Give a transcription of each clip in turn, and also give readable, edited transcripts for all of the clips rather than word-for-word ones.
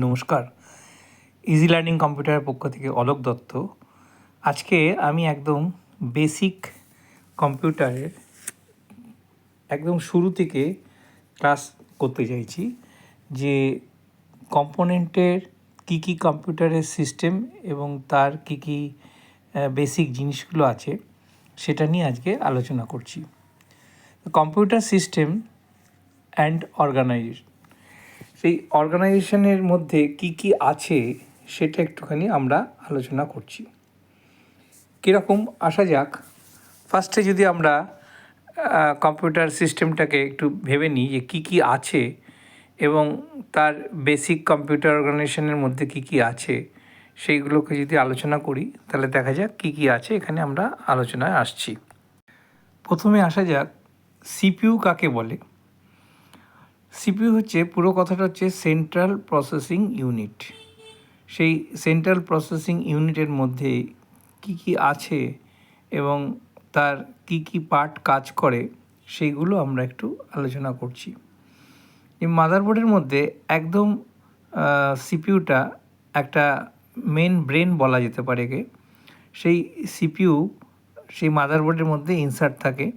নমস্কার, easy learning কম্পিউটারের পক্ষ থেকে অলোক দত্ত। আজকে আমি একদম বেসিক কম্পিউটারের একদম শুরু থেকে ক্লাস করতে চাইছি, যে কম্পোনেন্টের কী কম্পিউটারের সিস্টেম এবং তার কী বেসিক জিনিসগুলো আছে সেটা নিয়ে আজকে আলোচনা করছি। কম্পিউটার সিস্টেম অ্যান্ড অর্গানাইজেশন, সেই অর্গানাইজেশনের মধ্যে কী আছে সেটা একটুখানি আমরা আলোচনা করছি। কীরকম আসা যাক, ফার্স্টে যদি আমরা কম্পিউটার সিস্টেমটাকে একটু ভেবে নিই যে কী আছে এবং তার বেসিক কম্পিউটার অর্গানাইজেশনের মধ্যে কী আছে সেইগুলোকে যদি আলোচনা করি, তাহলে দেখা যাক কী আছে এখানে আমরা আলোচনায় আসছি। প্রথমে আসা যাক সিপিইউ কাকে বলে। সিপিইউ হচ্ছে, পুরো কথাটা হচ্ছে সেন্ট্রাল প্রসেসিং ইউনিট। সেই সেন্ট্রাল প্রসেসিং ইউনিটের মধ্যে কী আছে এবং তার কী পার্ট কাজ করে সেইগুলো আমরা একটু আলোচনা করছি। এই মাদারবোর্ডের মধ্যে একদম সিপিইউটা একটা মেন ব্রেন বলা যেতে পারে একে। সেই সিপিইউ সেই মাদারবোর্ডের মধ্যে ইনসার্ট থাকে,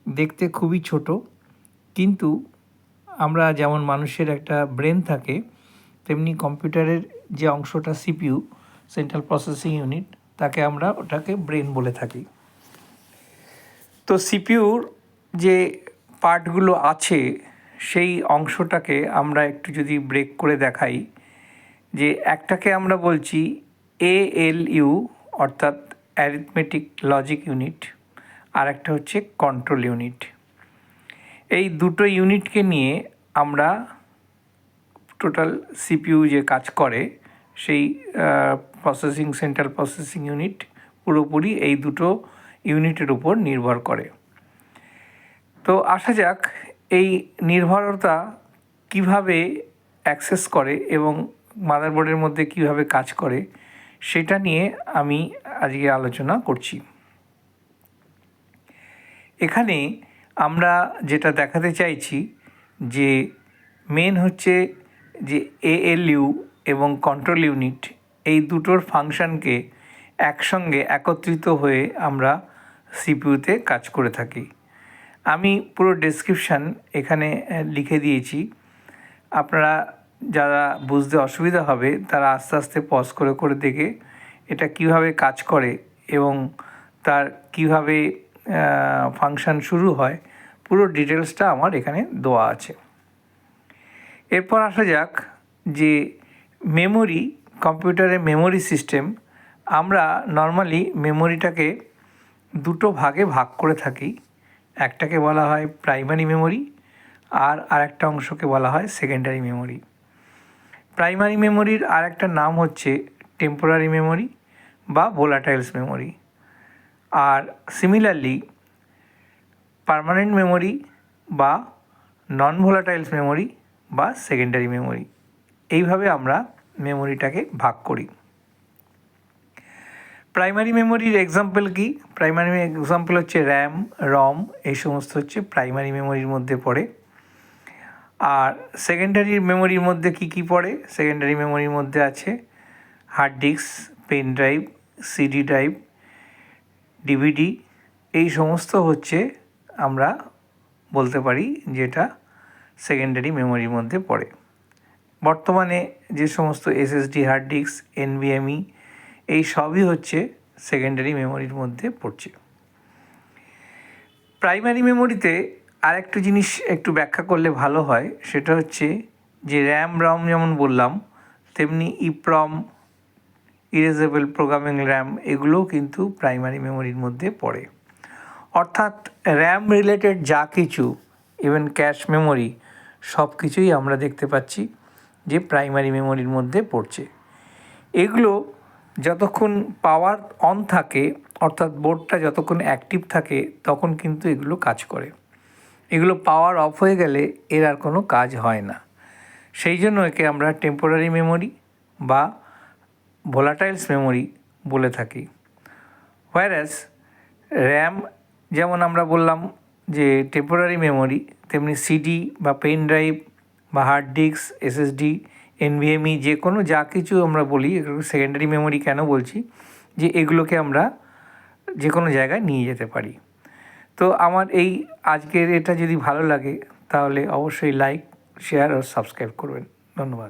দেখতে খুবই ছোট, কিন্তু আমরা যেমন মানুষের একটা ব্রেন থাকে তেমনি কম্পিউটারের যে অংশটা সিপিইউ, সেন্ট্রাল প্রসেসিং ইউনিট, তাকে আমরা ওটাকে ব্রেন বলে থাকি। তো সিপিইউর যে পার্টগুলো আছে সেই অংশটাকে আমরা একটু যদি ব্রেক করে দেখাই, যে একটাকে আমরা বলছি এএলইউ অর্থাৎ অ্যারিথমেটিক লজিক ইউনিট, আর একটা হচ্ছে কন্ট্রোল ইউনিট। এই দুটো ইউনিটকে নিয়ে আমরা টোটাল সিপিইউ যে কাজ করে সেই সেন্ট্রাল প্রসেসিং ইউনিট পুরোপুরি এই দুটো ইউনিটের উপর নির্ভর করে। তো আসা যাক এই নির্ভরতা কিভাবে অ্যাক্সেস করে এবং মাদারবোর্ডের মধ্যে কিভাবে কাজ করে সেটা নিয়ে আমি আজকে আলোচনা করছি। এখানে আমরা যেটা দেখাতে চাইছি যে মেন হচ্ছে যে এএলইউ এবং কন্ট্রোল ইউনিট, এই দুটোর ফাংশনকে একসঙ্গে একত্রিত হয়ে আমরা সিপিইউতে কাজ করে থাকি। আমি পুরো ডেসক্রিপশান এখানে লিখে দিয়েছি, আপনারা যারা বুঝতে অসুবিধা হবে তারা আস্তে আস্তে পজ করে করে দেখে এটা কিভাবে কাজ করে এবং তার কিভাবে ফাংশন শুরু হয়, পুরো ডিটেলসটা আমার এখানে দেওয়া আছে। এরপর আসা যাক যে মেমোরি, কম্পিউটারের মেমোরি সিস্টেম। আমরা নর্মালি মেমোরিটাকে দুটো ভাগে ভাগ করে থাকি। একটাকে বলা হয় প্রাইমারি মেমোরি আর আরেকটা অংশকে বলা হয় সেকেন্ডারি মেমোরি। প্রাইমারি মেমোরির আর একটা নাম হচ্ছে টেম্পোরারি মেমোরি বা ভোলাটাইলস মেমোরি, আর সিমিলারলি পার্মানেন্ট মেমোরি বা নন ভোলাটাইলস মেমোরি বা সেকেন্ডারি মেমোরি, এইভাবে আমরা মেমোরিটাকে ভাগ করি। প্রাইমারি মেমোরির এক্সাম্পল কি? প্রাইমারি এক্সাম্পল হচ্ছে র্যাম, রম, এই সমস্ত হচ্ছে প্রাইমারি মেমোরির মধ্যে পড়ে। আর সেকেন্ডারি মেমোরির মধ্যে কি পড়ে? সেকেন্ডারি মেমোরির মধ্যে আছে hard disk, pen drive, CD drive, DVD, এই সমস্ত হচ্ছে আমরা বলতে পারি যেটা সেকেন্ডারি মেমোরির মধ্যে পড়ে। বর্তমানে যে সমস্ত এসএসডি হার্ড ডিস্ক, এনভিএমই, এই সবই হচ্ছে সেকেন্ডারি মেমোরির মধ্যে পড়ছে। প্রাইমারি মেমোরিতে আরেকটা জিনিস একটু ব্যাখ্যা করলে ভালো হয়, সেটা হচ্ছে যে র্যাম, রম যেমন বললাম, তেমনি ইপ্রম, ইরেজেবল প্রোগ্রামিং র্যাম, এগুলোও কিন্তু প্রাইমারি মেমোরির মধ্যে পড়ে। অর্থাৎ র্যাম রিলেটেড যা কিছু, ইভেন ক্যাশ মেমোরি, সব কিছুই আমরা দেখতে পাচ্ছি যে প্রাইমারি মেমোরির মধ্যে পড়ছে। এগুলো যতক্ষণ পাওয়ার অন থাকে, অর্থাৎ বোর্ডটা যতক্ষণ অ্যাক্টিভ থাকে, তখন কিন্তু এগুলো কাজ করে। এগুলো পাওয়ার অফ হয়ে গেলে এর আর কোনো কাজ হয় না। সেই জন্য একে আমরা টেম্পোরারি মেমোরি বা ভোলাটাইলস মেমোরি বলে থাকি। হোয়ারাস র্যাম, যেমন আমরা বললাম যে টেম্পোরারি মেমোরি, তেমনি সিডি বা পেন ড্রাইভ বা হার্ড ডিস্ক, এসএসডি, এনভিএমই যে কোনো যা কিছু আমরা বলি, এগুলো সেকেন্ডারি মেমোরি কেন বলছি, যে এগুলোকে আমরা যে কোনো জায়গায় নিয়ে যেতে পারি। তো আমার এই আজকের এটা যদি ভালো লাগে তাহলে অবশ্যই লাইক, শেয়ার আর সাবস্ক্রাইব করবেন। ধন্যবাদ।